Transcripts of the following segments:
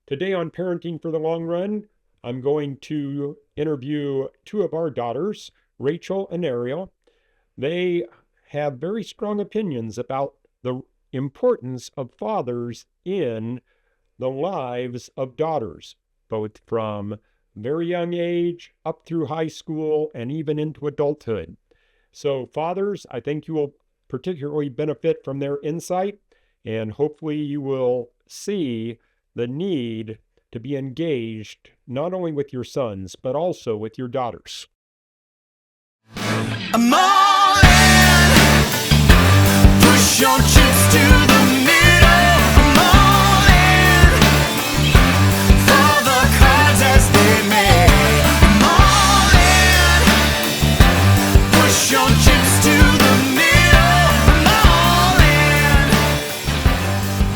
Today on Parenting for the Long Run, I'm going to interview two of our daughters, Rachel and Ariel. They have very strong opinions about the importance of fathers in the lives of daughters, both from very young age up through high school and even into adulthood. So, fathers, I think you will particularly benefit from their insight, and hopefully you will see the need to be engaged not only with your sons, but also with your daughters. I'm all in. Push your chips to the middle. I'm all in. For the cards as they may. I'm all in. Push your chips to the middle. I'm all in.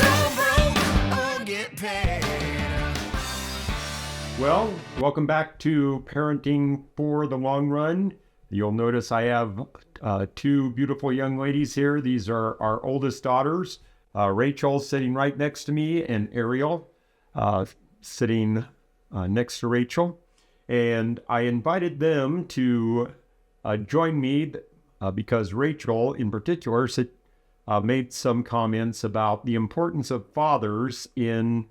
Go broke or get paid. Well, welcome back to Parenting for the Long Run. You'll notice I have two beautiful young ladies here. These are our oldest daughters, Rachel sitting right next to me, and Ariel sitting next to Rachel. And I invited them to join me because Rachel, in particular, made some comments about the importance of fathers in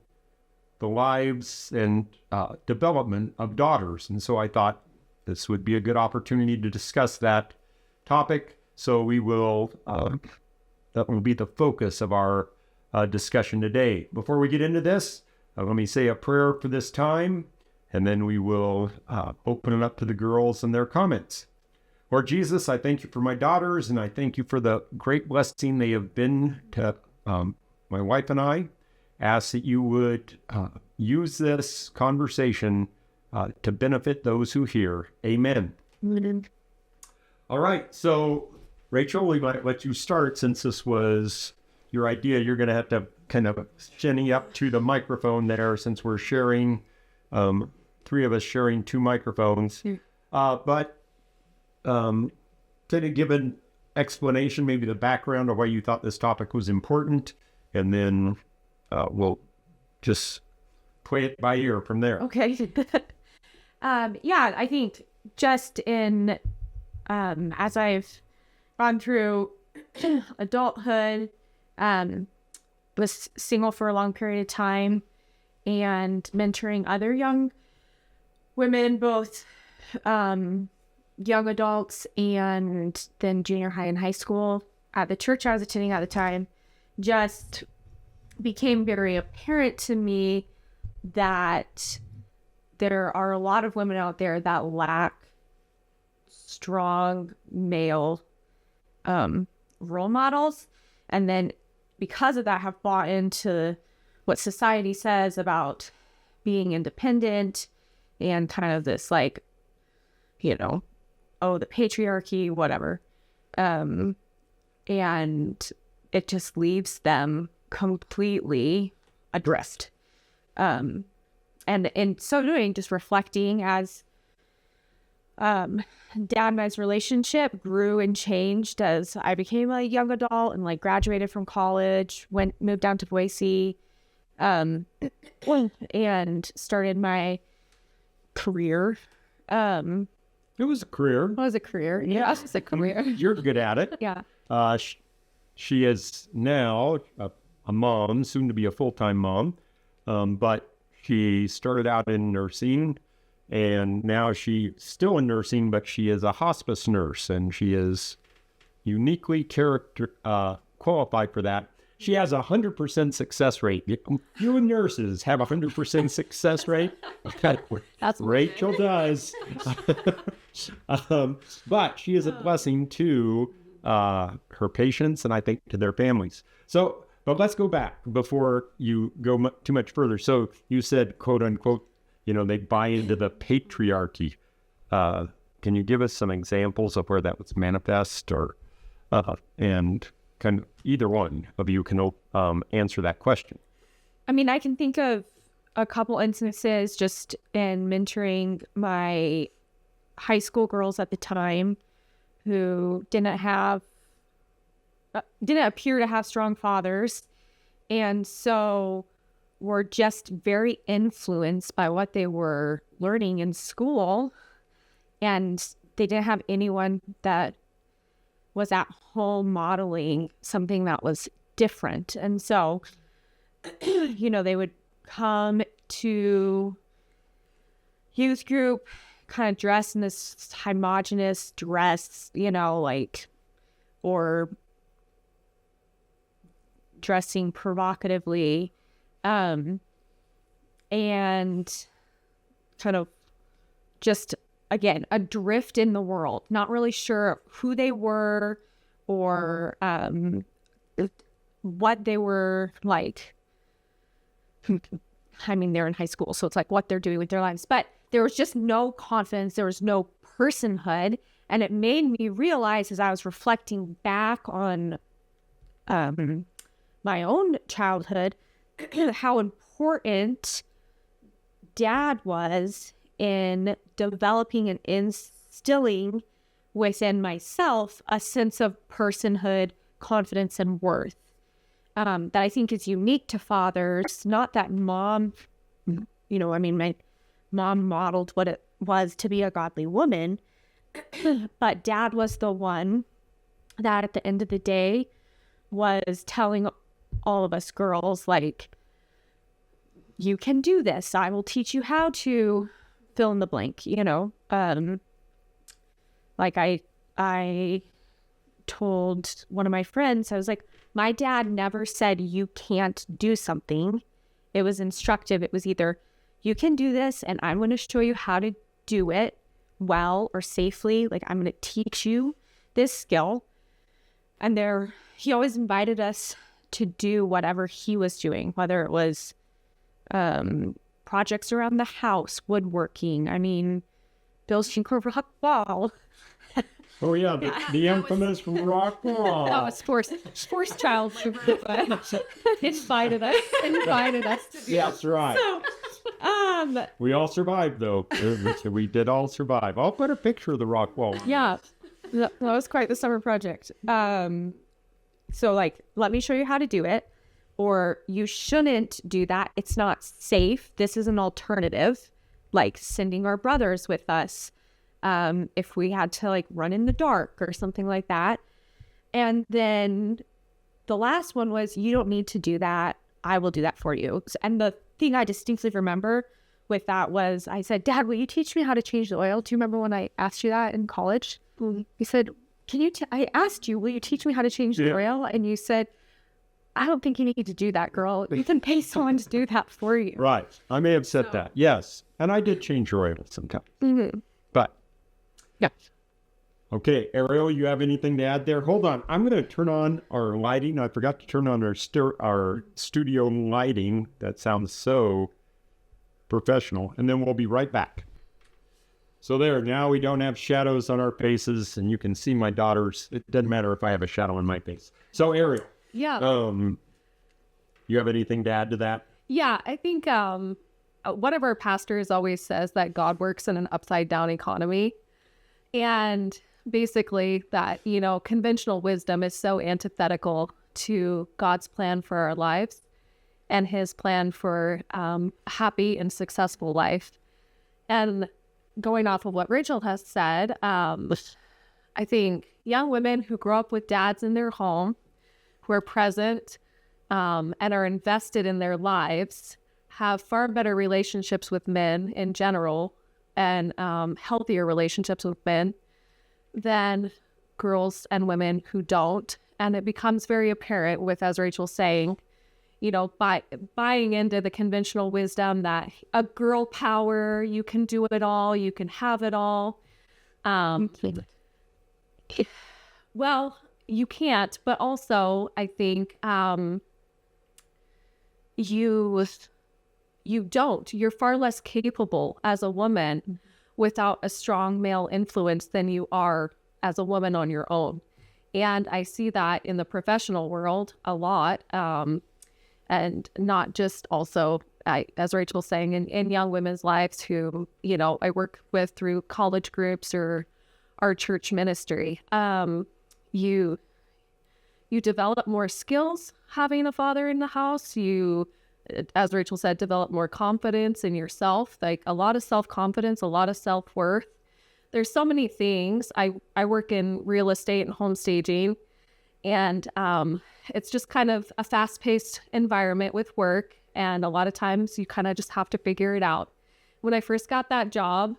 the lives and development of daughters. And so I thought this would be a good opportunity to discuss that topic. So we will, that will be the focus of our discussion today. Before we get into this, let me say a prayer for this time, and then we will open it up to the girls and their comments. Lord Jesus, I thank you for my daughters, and I thank you for the great blessing they have been to my wife and I. Ask that you would use this conversation to benefit those who hear. Amen. Amen. All right. So, Rachel, we might let you start since this was your idea. You're going to have to kind of shinny up to the microphone there since we're sharing, three of us sharing two microphones. But can you give an explanation, maybe the background of why you thought this topic was important? And then we'll just play it by ear from there. Okay. Yeah, I think just in, as I've gone through adulthood, was single for a long period of time and mentoring other young women, both young adults and then junior high and high school at the church I was attending at the time, just became very apparent to me that there are a lot of women out there that lack strong male role models, and then because of that have bought into what society says about being independent and kind of this like, you know, oh, the patriarchy, whatever, and it just leaves them completely adrift. And in so doing, just reflecting as Dad and I's relationship grew and changed as I became a young adult and like graduated from college, moved down to Boise, and started my career. It was a career. It was a career. Yeah, it was a career. You're good at it. Yeah. She is now a mom, soon to be a full-time mom, but she started out in nursing, and now she's still in nursing, but she is a hospice nurse, and she is uniquely qualified for that. She has 100% success rate. Few nurses have 100% success rate. That's Rachel does. But she is a blessing to her patients, and I think to their families. So, but let's go back before you go too much further. So you said, quote unquote, you know, they buy into the patriarchy. Can you give us some examples of where that was manifest, or and kind of either one of you can answer that question? I mean, I can think of a couple instances just in mentoring my high school girls at the time who didn't appear to have strong fathers. And so were just very influenced by what they were learning in school, and they didn't have anyone that was at home modeling something that was different. And so, they would come to youth group kind of dressed in this homogenous dress, or dressing provocatively, and kind of just, again, adrift in the world, not really sure who they were or what they were like. I mean, they're in high school, so it's like what they're doing with their lives. But there was just no confidence. There was no personhood. And it made me realize, as I was reflecting back on my own childhood, how important Dad was in developing and instilling within myself a sense of personhood, confidence, and worth. That I think is unique to fathers. Not that mom, my mom modeled what it was to be a godly woman, but Dad was the one that at the end of the day was telling all of us girls, like, you can do this. I will teach you how to fill in the blank, like I told one of my friends, I was like, my dad never said you can't do something. It was instructive. It was either you can do this and I'm going to show you how to do it well or safely. Like, I'm going to teach you this skill. And he always invited us to do whatever he was doing, whether it was projects around the house, woodworking. I mean, building a rock wall. Oh yeah, the infamous rock wall. Oh, a sports child invited us to do Yeah, that's right. So, we all survived though. We did all survive. I'll put a picture of the rock wall. Yeah, that was quite the summer project. So like, let me show you how to do it, or you shouldn't do that. It's not safe. This is an alternative, like sending our brothers with us. If we had to like run in the dark or something like that. And then the last one was, you don't need to do that. I will do that for you. And the thing I distinctly remember with that was, I said, Dad, will you teach me how to change the oil? Do you remember when I asked you that in college? Mm-hmm. You said, I asked you, will you teach me how to change the oil? And you said, I don't think you need to do that, girl. You can pay someone to do that for you. Right. I may have said that. Yes. And I did change your oil sometimes. Mm-hmm. But yeah. Okay, Ariel, you have anything to add there? Hold on. I'm going to turn on our lighting. I forgot to turn on our studio lighting. That sounds so professional. And then we'll be right back. So there, now we don't have shadows on our faces, and you can see my daughters. It doesn't matter if I have a shadow on my face. So Ariel. Yeah. You have anything to add to that? Yeah, I think one of our pastors always says that God works in an upside down economy. And basically that, conventional wisdom is so antithetical to God's plan for our lives and his plan for happy and successful life. And going off of what Rachel has said, I think young women who grow up with dads in their home, who are present and are invested in their lives, have far better relationships with men in general and healthier relationships with men than girls and women who don't. And it becomes very apparent with, as Rachel's saying, buying into the conventional wisdom that a girl power, you can do it all, you can have it all. Well, you can't, but also I think you don't. You're far less capable as a woman without a strong male influence than you are as a woman on your own. And I see that in the professional world a lot. And not just also, as Rachel's saying, in young women's lives who, I work with through college groups or our church ministry. You develop more skills having a father in the house. You as Rachel said, develop more confidence in yourself, like a lot of self-confidence, a lot of self-worth. There's so many things. I work in real estate and home staging, and it's just kind of a fast-paced environment with work. And a lot of times you kind of just have to figure it out. When I first got that job,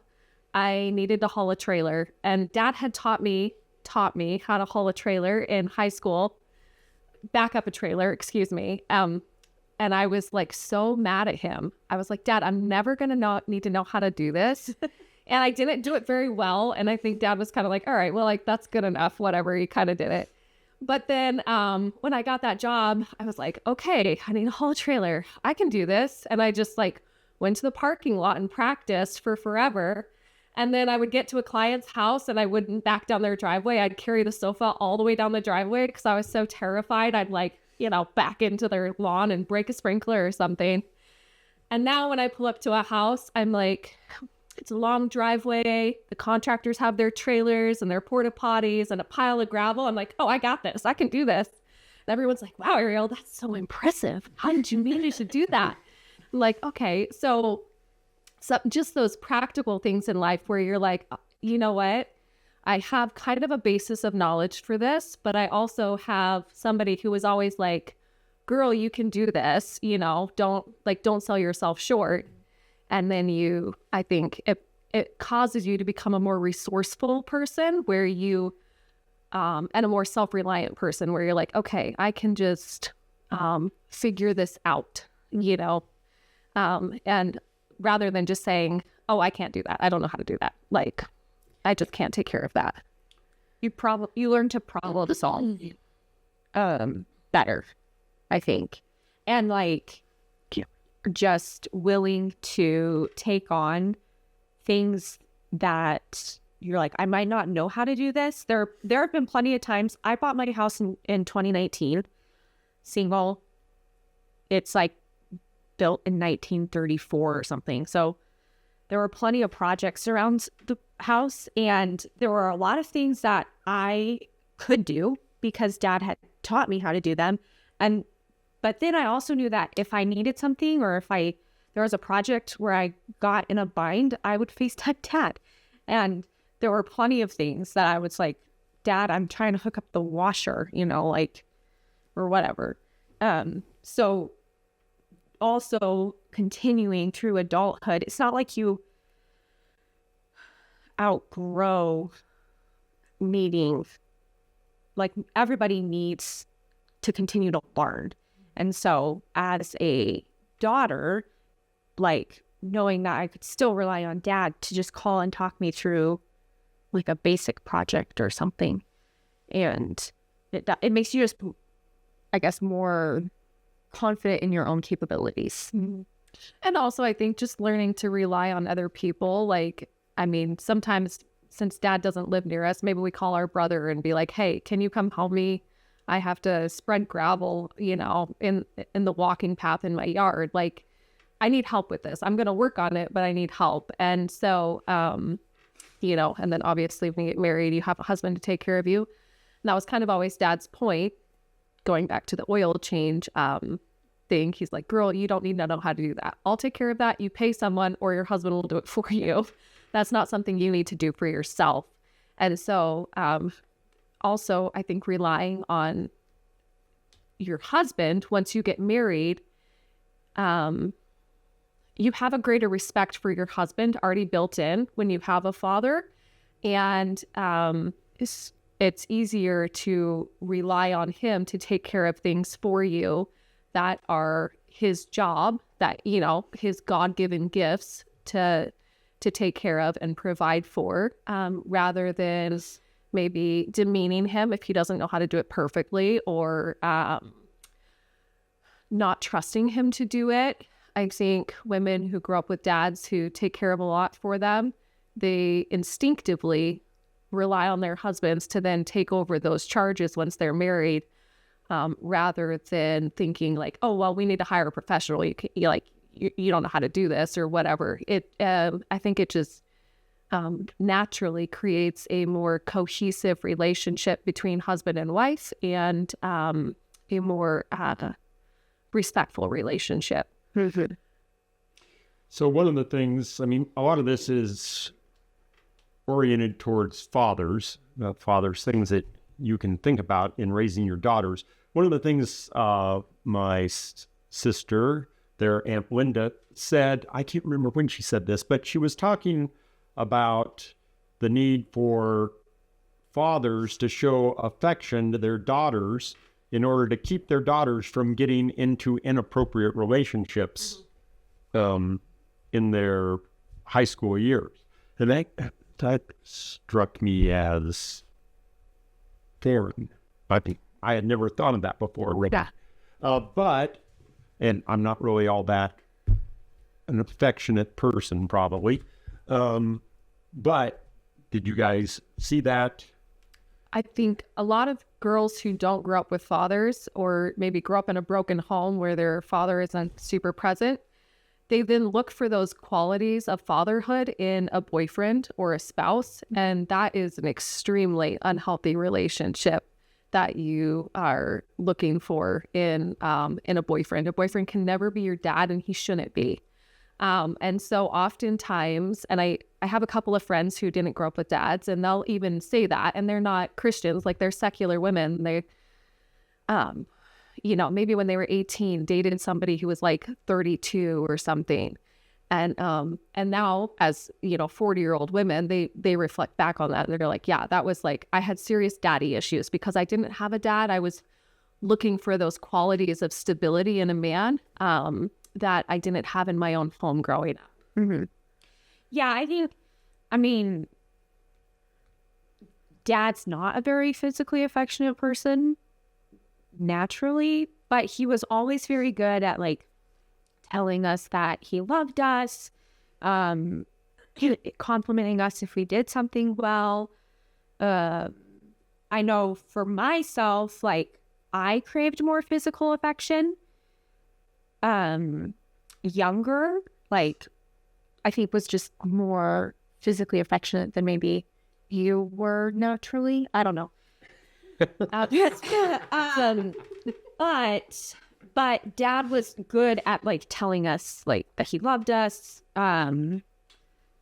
I needed to haul a trailer, and Dad had taught me how to haul a trailer in high school, back up a trailer, excuse me. And I was like so mad at him. I was like, Dad, I'm never going to need to know how to do this. And I didn't do it very well. And I think Dad was kind of like, all right, well, like, that's good enough. Whatever. He kind of did it. But then when I got that job, I was like, okay, I need to haul a trailer. I can do this. And I just like went to the parking lot and practiced for forever. And then I would get to a client's house and I wouldn't back down their driveway. I'd carry the sofa all the way down the driveway because I was so terrified. I'd like, back into their lawn and break a sprinkler or something. And now when I pull up to a house, I'm like, it's a long driveway. The contractors have their trailers and their porta potties and a pile of gravel. I'm like, oh, I got this. I can do this. And everyone's like, wow, Ariel, that's so impressive. How did you manage to do that? I'm like, okay, so just those practical things in life where you're like, you know what? I have kind of a basis of knowledge for this, but I also have somebody who is always like, girl, you can do this, don't sell yourself short. And then I think it causes you to become a more resourceful person where you, and a more self-reliant person where you're like, okay, I can just figure this out, and rather than just saying, oh, I can't do that. I don't know how to do that. Like, I just can't take care of that. You learn to problem solve better, I think. And like, just willing to take on things that you're like, I might not know how to do this. There have been plenty of times. I bought my house in 2019, single. It's like built in 1934 or something. So there were plenty of projects around the house, and there were a lot of things that I could do because Dad had taught me how to do them. But then I also knew that if I needed something, or if there was a project where I got in a bind, I would FaceTime Dad. And there were plenty of things that I was like, Dad, I'm trying to hook up the washer, or whatever. So also continuing through adulthood, it's not like you outgrow needing, like, everybody needs to continue to learn. And so as a daughter, like, knowing that I could still rely on Dad to just call and talk me through like a basic project or something. And it makes you just, I guess, more confident in your own capabilities. Mm-hmm. And also, I think just learning to rely on other people. Like, I mean, sometimes since Dad doesn't live near us, maybe we call our brother and be like, hey, can you come help me? I have to spread gravel, in the walking path in my yard. Like, I need help with this. I'm going to work on it, but I need help. And so, and then obviously when you get married, you have a husband to take care of you. And that was kind of always Dad's point, going back to the oil change thing. He's like, girl, you don't need to know how to do that. I'll take care of that. You pay someone, or your husband will do it for you. That's not something you need to do for yourself. And so, also, I think relying on your husband once you get married, you have a greater respect for your husband already built in when you have a father. And it's easier to rely on him to take care of things for you that are his job, that, his God-given gifts to take care of and provide for, rather than maybe demeaning him if he doesn't know how to do it perfectly, or not trusting him to do it. I think women who grow up with dads who take care of a lot for them, they instinctively rely on their husbands to then take over those charges once they're married, rather than thinking like, oh, well, we need to hire a professional. You don't know how to do this or whatever. I think it just naturally creates a more cohesive relationship between husband and wife, and a more respectful relationship. So one of the things, I mean, a lot of this is oriented towards fathers, things that you can think about in raising your daughters. One of the things my sister, their Aunt Linda, said, I can't remember when she said this, but she was talking about the need for fathers to show affection to their daughters in order to keep their daughters from getting into inappropriate relationships in their high school years. And that struck me as foreign. I had never thought of that before. Really. Yeah. And I'm not really all that an affectionate person, probably. But did you guys see that? I think a lot of girls who don't grow up with fathers, or maybe grow up in a broken home where their father isn't super present, they then look for those qualities of fatherhood in a boyfriend or a spouse. And that is an extremely unhealthy relationship that you are looking for in a boyfriend. A boyfriend can never be your dad, and he shouldn't be. And so oftentimes, and I have a couple of friends who didn't grow up with dads, and they'll even say that, and they're not Christians, like they're secular women. They, maybe when they were 18, dated somebody who was like 32 or something. And now as, 40-year-old women, they reflect back on that. They're like, yeah, that was like, I had serious daddy issues because I didn't have a dad. I was looking for those qualities of stability in a man, that I didn't have in my own home growing up. Mm-hmm. Yeah, Dad's not a very physically affectionate person naturally, but he was always very good at like telling us that he loved us, complimenting us if we did something well. I know for myself, like I craved more physical affection. Younger, like I think was just more physically affectionate than maybe you were naturally. I don't know. But Dad was good at like telling us like that he loved us,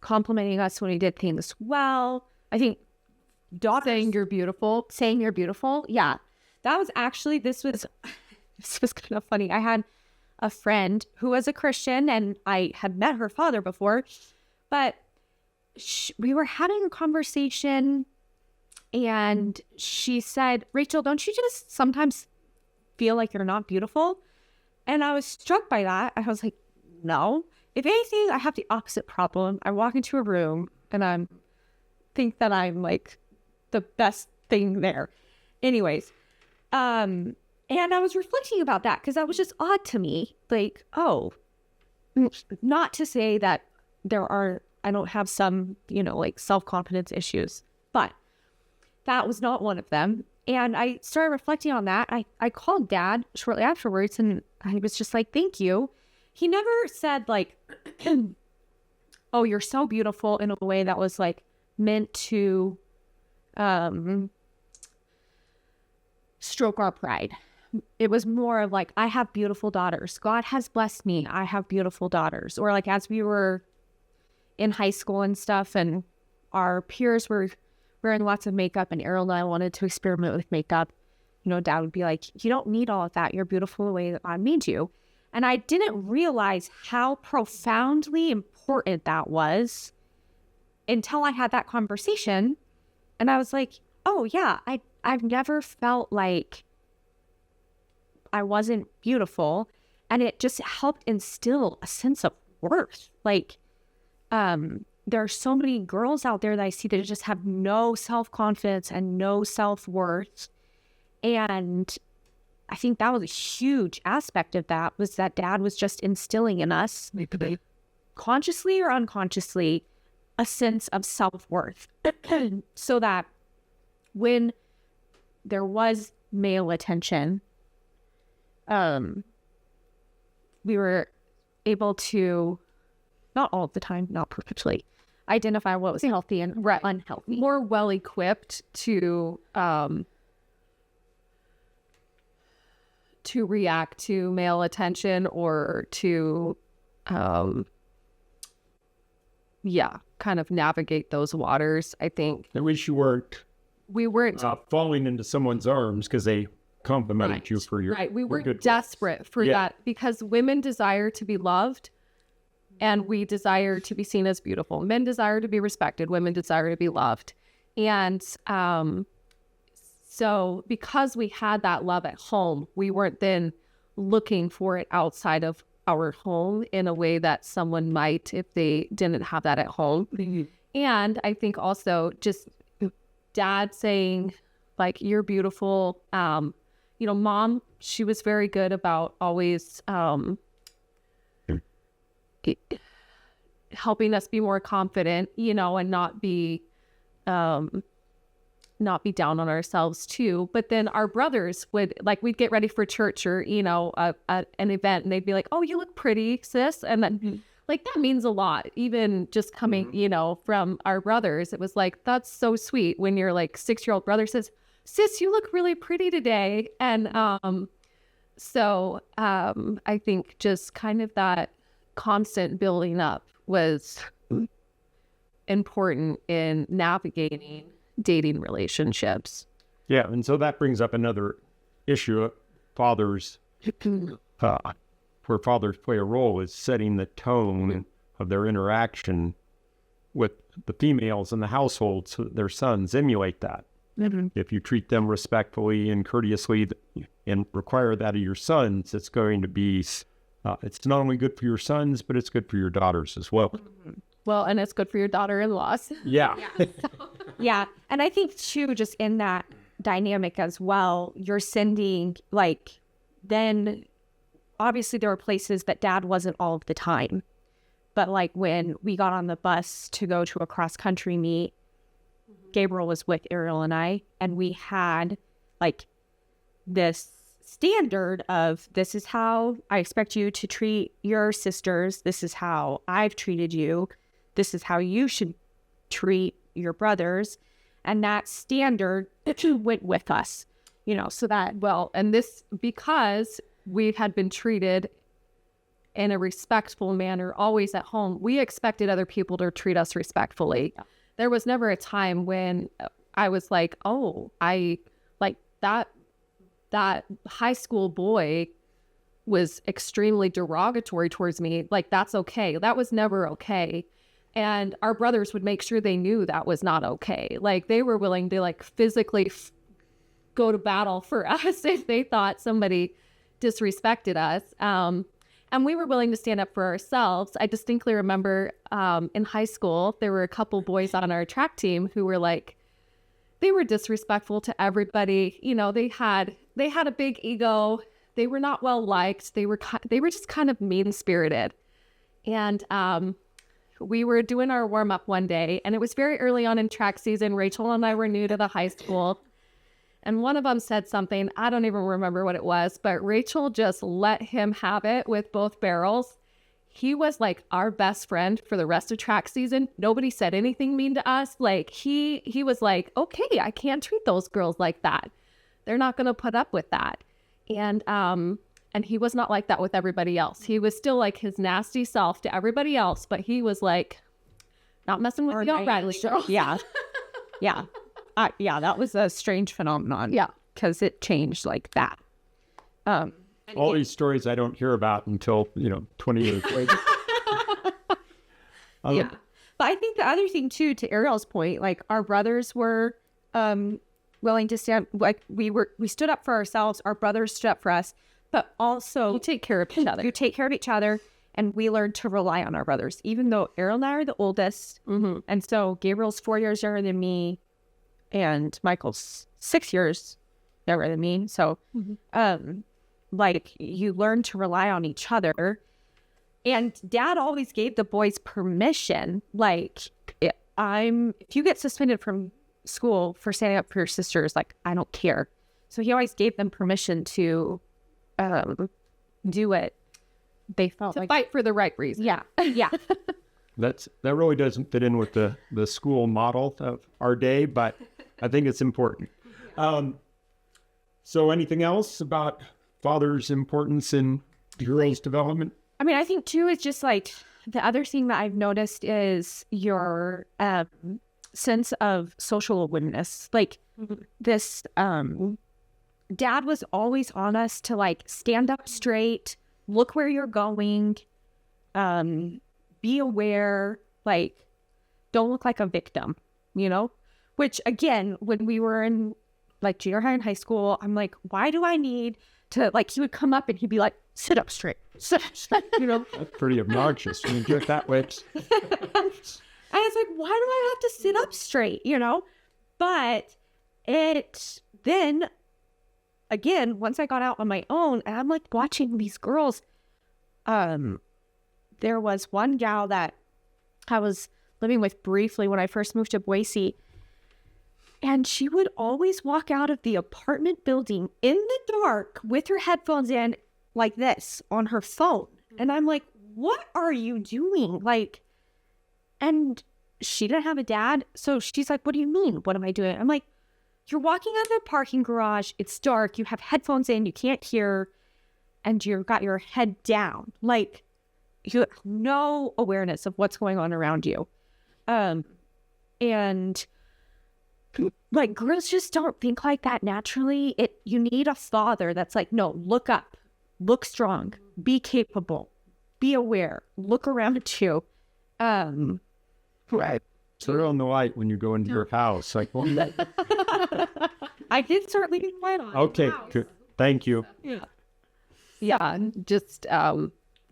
complimenting us when we did things well. I think Saying you're beautiful. saying you're beautiful. Yeah, that was actually, this was kind of funny. I had a friend who was a Christian, and I had met her father before, but we were having a conversation, and she said, Rachel, don't you just sometimes feel like you're not beautiful? And I was struck by that. I was like, no. If anything, I have the opposite problem. I walk into a room and I think that I'm like the best thing there. Anyways, and I was reflecting about that because that was just odd to me. Like, oh, not to say that I don't have some, like self-confidence issues, but that was not one of them. And I started reflecting on that. I called Dad shortly afterwards, and I was just like, thank you. He never said like, oh, you're so beautiful, in a way that was like meant to stroke our pride. It was more of like, I have beautiful daughters. God has blessed me. I have beautiful daughters. Or like as we were in high school and stuff, and our peers were wearing lots of makeup, and Ariel and I wanted to experiment with makeup, Dad would be like, you don't need all of that. You're beautiful the way that God made you. And I didn't realize how profoundly important that was until I had that conversation. And I was like, oh yeah, I've never felt like I wasn't beautiful. And it just helped instill a sense of worth. Like, there are so many girls out there that I see that just have no self-confidence and no self-worth. And I think that was a huge aspect of that, was that Dad was just instilling in us, consciously or unconsciously, a sense of self-worth. So that when there was male attention, we were able to, not all the time, not perfectly, identify what was healthy and unhealthy. More well equipped to to react to male attention or to, kind of navigate those waters. I think At least you weren't we weren't falling into someone's arms because they complimented you for your right. We your were good work. desperate for Yeah. that because women desire to be loved and we desire to be seen as beautiful. Men desire to be respected. Women desire to be loved. And so because we had that love at home, we weren't then looking for it outside of our home in a way that someone might if they didn't have that at home. And I think also just dad saying, like, you're beautiful. Mom, she was very good about always helping us be more confident, and not be down on ourselves too. But then our brothers would, like, we'd get ready for church or, an event, and they'd be like, oh, you look pretty, sis. And then like, that means a lot, even just coming, from our brothers. It was like, that's so sweet when your like 6-year-old brother says, sis, you look really pretty today. And so I think just kind of that constant building up was important in navigating dating relationships. Yeah, and so that brings up another issue. Fathers, where fathers play a role, is setting the tone of their interaction with the females in the household so that their sons emulate that. If you treat them respectfully and courteously and require that of your sons, it's going to be, it's not only good for your sons, but it's good for your daughters as well. Well, and it's good for your daughter-in-laws. Yeah. Yeah. And I think too, just in that dynamic as well, you're sending, like, then obviously there were places that dad wasn't all of the time. But like when we got on the bus to go to a cross country meet, Gabriel was with Ariel and I, and we had like this standard of, this is how I expect you to treat your sisters. This is how I've treated you. This is how you should treat your brothers. And that standard went with us, so that, Well, and this, because we had been treated in a respectful manner always at home, we expected other people to treat us respectfully. Yeah. There was never a time when I was like, oh, I like that high school boy was extremely derogatory towards me. Like, that's okay. That was never okay. And our brothers would make sure they knew that was not okay. Like, they were willing to like physically go to battle for us if they thought somebody disrespected us. And we were willing to stand up for ourselves. I distinctly remember in high school, there were a couple boys on our track team who were like, they were disrespectful to everybody. They had a big ego. They were not well liked. They were just kind of mean-spirited. And we were doing our warm-up one day, and it was very early on in track season. Rachel and I were new to the high school. And one of them said something, I don't even remember what it was, but Rachel just let him have it with both barrels. He was like our best friend for the rest of track season. Nobody said anything mean to us. Like, he was like, okay, I can't treat those girls like that. They're not going to put up with that. And he was not like that with everybody else. He was still like his nasty self to everybody else, but he was like, not messing with the Riley girls. Yeah. Yeah. Yeah, that was a strange phenomenon. Yeah. Because it changed like that. All these stories I don't hear about until, 20 years later. Yeah. But I think the other thing too, to Ariel's point, like, our brothers were willing to stand, like, we stood up for ourselves. Our brothers stood up for us, but also You take care of each other. you take care of each other. And we learned to rely on our brothers, even though Ariel and I are the oldest. Mm-hmm. And so Gabriel's 4 years younger than me, and Michael's 6 years younger than me. So, like, you learn to rely on each other. And dad always gave the boys permission. Like, if you get suspended from school for standing up for your sisters, like, I don't care. So he always gave them permission to do it. They felt To like, fight for the right reason. yeah, yeah. That really doesn't fit in with the school model of our day, but I think it's important. So anything else about father's importance in girls' development? I mean, I think too, it's just like the other thing that I've noticed is your sense of social awareness. Like this, dad was always on us to like stand up straight, look where you're going, be aware, like don't look like a victim, you know? Which again, when we were in like junior high and high school, I'm like, why do I need to, like, he would come up and he'd be like, sit up straight, sit up straight, you know? That's pretty obnoxious when you do it that way. And it's like, why do I have to sit up straight, you know? But it then, again, once I got out on my own, and I'm like watching these girls, there was one gal that I was living with briefly when I first moved to Boise, and she would always walk out of the apartment building in the dark with her headphones in like this on her phone. And I'm like, what are you doing? Like, and she didn't have a dad. So she's like, what do you mean? What am I doing? I'm like, you're walking out of the parking garage. It's dark. You have headphones in. You can't hear. And you've got your head down. Like, you have no awareness of what's going on around you. And like, girls just don't think like that naturally. You need a father that's like, no, look up, look strong, be capable, be aware, look around you. Right. Turn on the light when you go into your house. Like, well, I did start leaving the light on. okay, good. Thank you. Yeah, just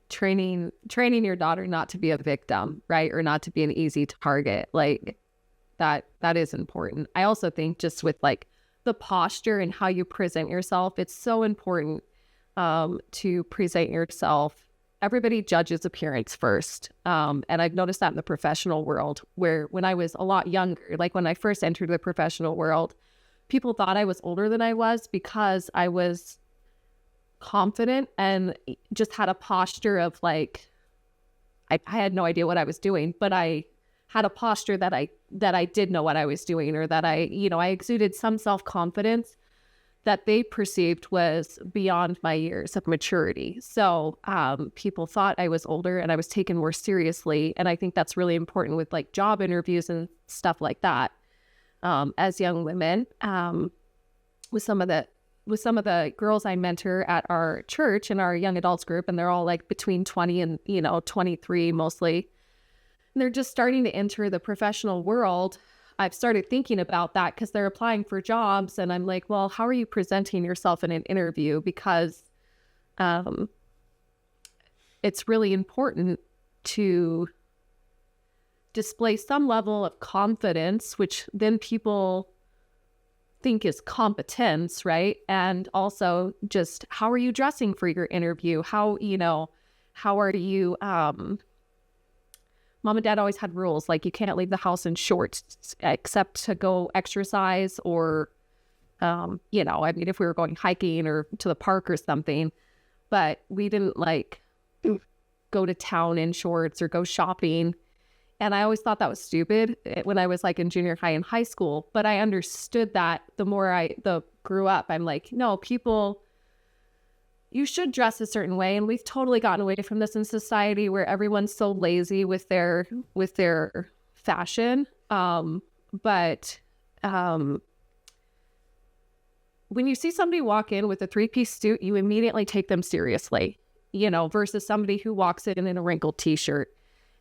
training your daughter not to be a victim, right? Or not to be an easy target. Like that is important. I also think just with like the posture and how you present yourself, it's so important to present yourself. Everybody judges appearance first. And I've noticed that in the professional world, where when I was a lot younger, like when I first entered the professional world, people thought I was older than I was because I was confident and just had a posture of like, I had no idea what I was doing, but I had a posture that I did know what I was doing, or that I exuded some self-confidence that they perceived was beyond my years of maturity. So people thought I was older and I was taken more seriously. And I think that's really important with like job interviews and stuff like that. As young women, with some of the girls I mentor at our church in our young adults group, and they're all like between 20 and 23 mostly. And they're just starting to enter the professional world. I've started thinking about that because they're applying for jobs, and I'm like, well, how are you presenting yourself in an interview? Because it's really important to display some level of confidence, which then people think is competence, right? And also just how are you dressing for your interview? How are you, Mom and Dad always had rules, like you can't leave the house in shorts except to go exercise or, I mean, if we were going hiking or to the park or something, but we didn't like go to town in shorts or go shopping. And I always thought that was stupid when I was like in junior high and high school, but I understood that the more I grew up. I'm like, no, you should dress a certain way. And we've totally gotten away from this in society where everyone's so lazy with their fashion. But when you see somebody walk in with a 3-piece suit, you immediately take them seriously, versus somebody who walks in a wrinkled t-shirt.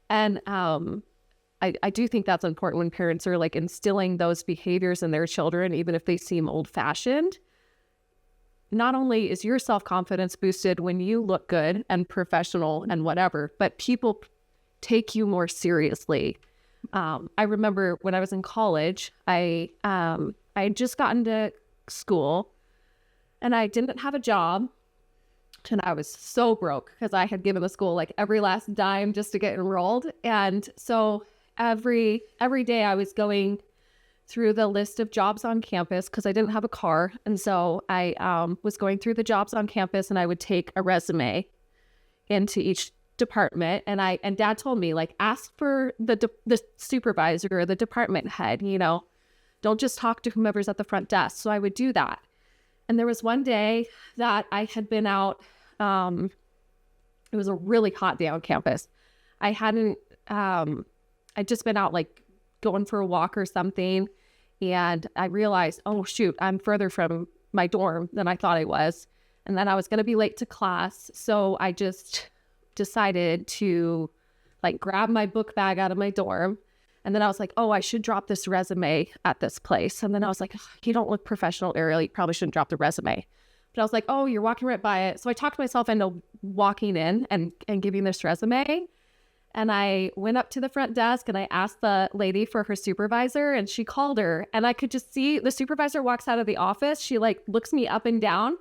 And I do think that's important when parents are like instilling those behaviors in their children, even if they seem old-fashioned. Not only is your self-confidence boosted when you look good and professional and whatever, but people take you more seriously. I remember when I was in college, I had just gotten to school and I didn't have a job. And I was so broke because I had given the school like every last dime just to get enrolled. And so every day I was going through the list of jobs on campus because I didn't have a car. And so I was going through the jobs on campus and I would take a resume into each department. And Dad told me, like, ask for the supervisor or the department head, don't just talk to whomever's at the front desk. So I would do that. And there was one day that I had been out. It was a really hot day on campus. I'd just been out like going for a walk or something. And I realized, oh shoot, I'm further from my dorm than I thought I was. And then I was going to be late to class. So I just decided to like grab my book bag out of my dorm. And then I was like, oh, I should drop this resume at this place. And then I was like, you don't look professional, Ariel. You probably shouldn't drop the resume. But I was like, oh, you're walking right by it. So I talked myself into walking in and giving this resume. And I went up to the front desk and I asked the lady for her supervisor, and she called her. And I could just see the supervisor walks out of the office. She like looks me up and down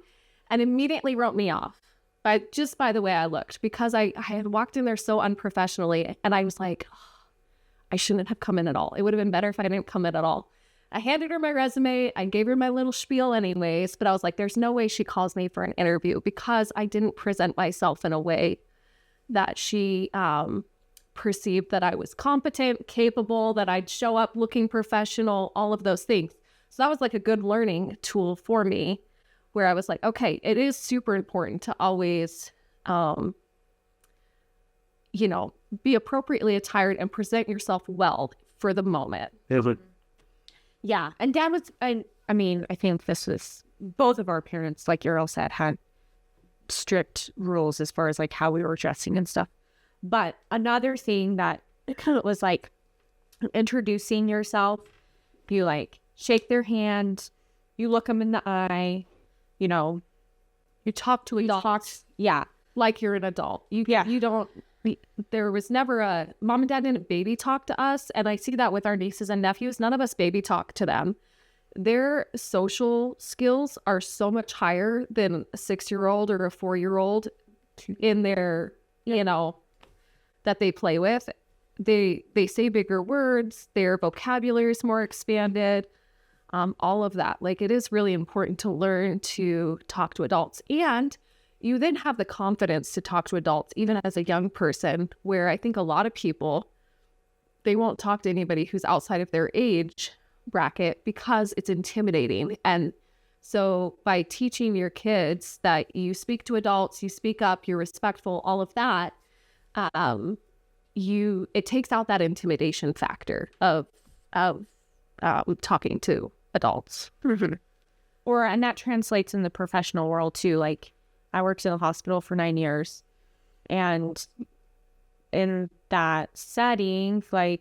and immediately wrote me off by the way I looked, because I had walked in there so unprofessionally. And I was like, oh, I shouldn't have come in at all. It would have been better if I didn't come in at all. I handed her my resume. I gave her my little spiel anyways, but I was like, there's no way she calls me for an interview, because I didn't present myself in a way that she perceived that I was competent, capable, that I'd show up looking professional, all of those things. So that was like a good learning tool for me, where I was like, okay, it is super important to always, be appropriately attired and present yourself well for the moment. Yeah. And Dad was, I think this was, both of our parents, like Ariel said, had strict rules as far as like how we were dressing and stuff. But another thing that kind of was like introducing yourself, you like shake their hand, you look them in the eye, you talk to adults. Yeah. Like you're an adult. You don't, there was never mom and dad didn't baby talk to us. And I see that with our nieces and nephews. None of us baby talk to them. Their social skills are so much higher than a 6-year-old or a 4-year-old in their, that they play with. They say bigger words, their vocabulary is more expanded, all of that. Like, it is really important to learn to talk to adults. And you then have the confidence to talk to adults, even as a young person, where I think a lot of people, they won't talk to anybody who's outside of their age bracket because it's intimidating. And so by teaching your kids that you speak to adults, you speak up, you're respectful, all of that, it takes out that intimidation factor of talking to adults. And that translates in the professional world too. Like, I worked in a hospital for 9 years, and in that setting, like,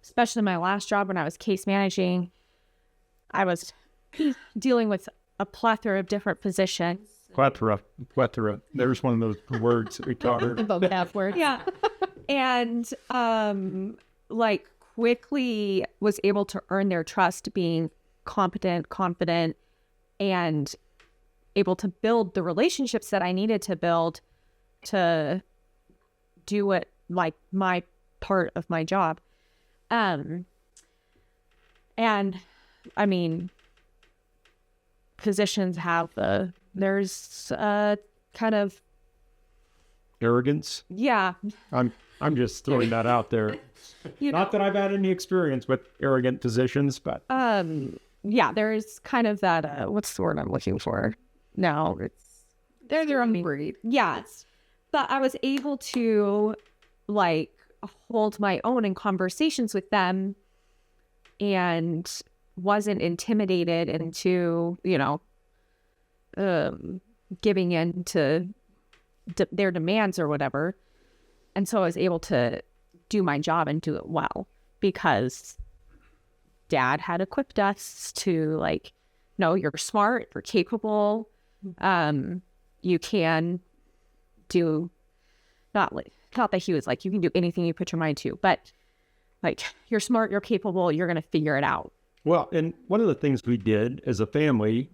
especially my last job when I was case managing, I was dealing with a plethora of different physicians. Plethora. There's one of those words that we taught her. The vocab word. Yeah. And quickly was able to earn their trust, being competent, confident, and able to build the relationships that I needed to build to do what, like, my part of my job. Physicians have there's kind of Arrogance. Yeah. I'm just throwing that out there. Not that I've had any experience with arrogant physicians, but yeah, there's kind of that what's the word I'm looking for? No, it's They're their own breed. yeah. But I was able to like hold my own in conversations with them and wasn't intimidated into, giving in to their demands or whatever. And so I was able to do my job and do it well because Dad had equipped us to, like, no, you're smart, you're capable, you can do, not that he was like, you can do anything you put your mind to, but like, you're smart, you're capable, you're going to figure it out. Well, and one of the things we did as a family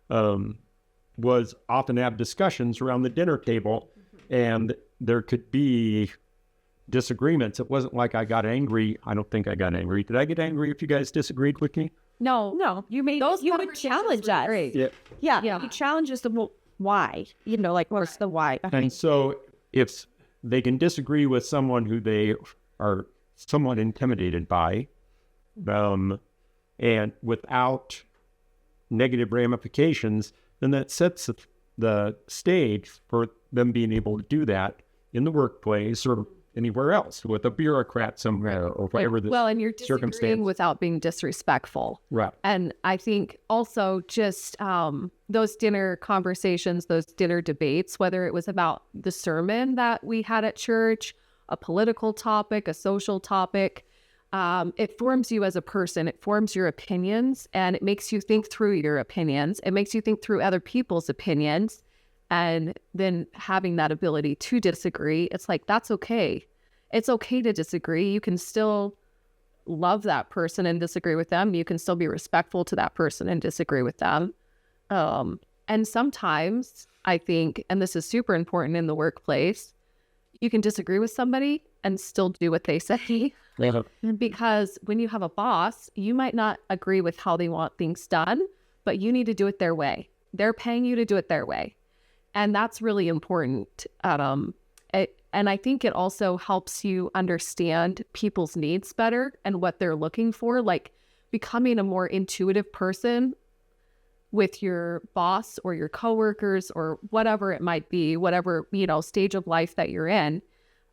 was often have discussions around the dinner table, and there could be disagreements. It wasn't like I got angry. I don't think I got angry. Did I get angry if you guys disagreed with me? No, you made those. You would challenge us. Great. Yeah. You challenge us to why. Like, what's the why? And so if they can disagree with someone who they are somewhat intimidated by, and without negative ramifications, then that sets the stage for them being able to do that in the workplace or anywhere else with a bureaucrat somewhere or whatever the Well, and you're disagreeing circumstance. without being disrespectful. Right. And I think also just those dinner conversations, those dinner debates, whether it was about the sermon that we had at church, a political topic, a social topic, it forms you as a person. It forms your opinions, and it makes you think through your opinions. It makes you think through other people's opinions. And then having that ability to disagree, it's like, that's okay. It's okay to disagree. You can still love that person and disagree with them. You can still be respectful to that person and disagree with them. And sometimes I think, and this is super important in the workplace, you can disagree with somebody and still do what they say. Because when you have a boss, you might not agree with how they want things done, but you need to do it their way. They're paying you to do it their way. And that's really important. And I think it also helps you understand people's needs better and what they're looking for, like becoming a more intuitive person with your boss or your coworkers or whatever it might be, whatever, stage of life that you're in.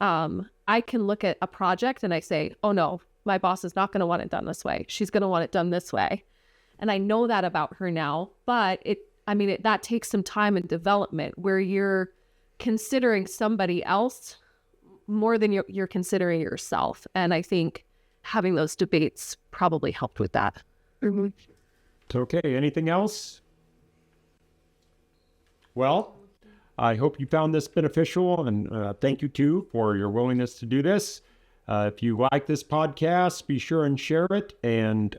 I can look at a project and I say, oh no, my boss is not going to want it done this way. She's going to want it done this way. And I know that about her now, but that takes some time and development where you're considering somebody else more than you're considering yourself. And I think having those debates probably helped with that. It's okay. Anything else? Well, I hope you found this beneficial, and thank you too for your willingness to do this. If you like this podcast, be sure and share it and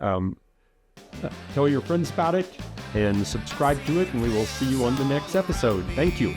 tell your friends about it and subscribe to it, and we will see you on the next episode. Thank you.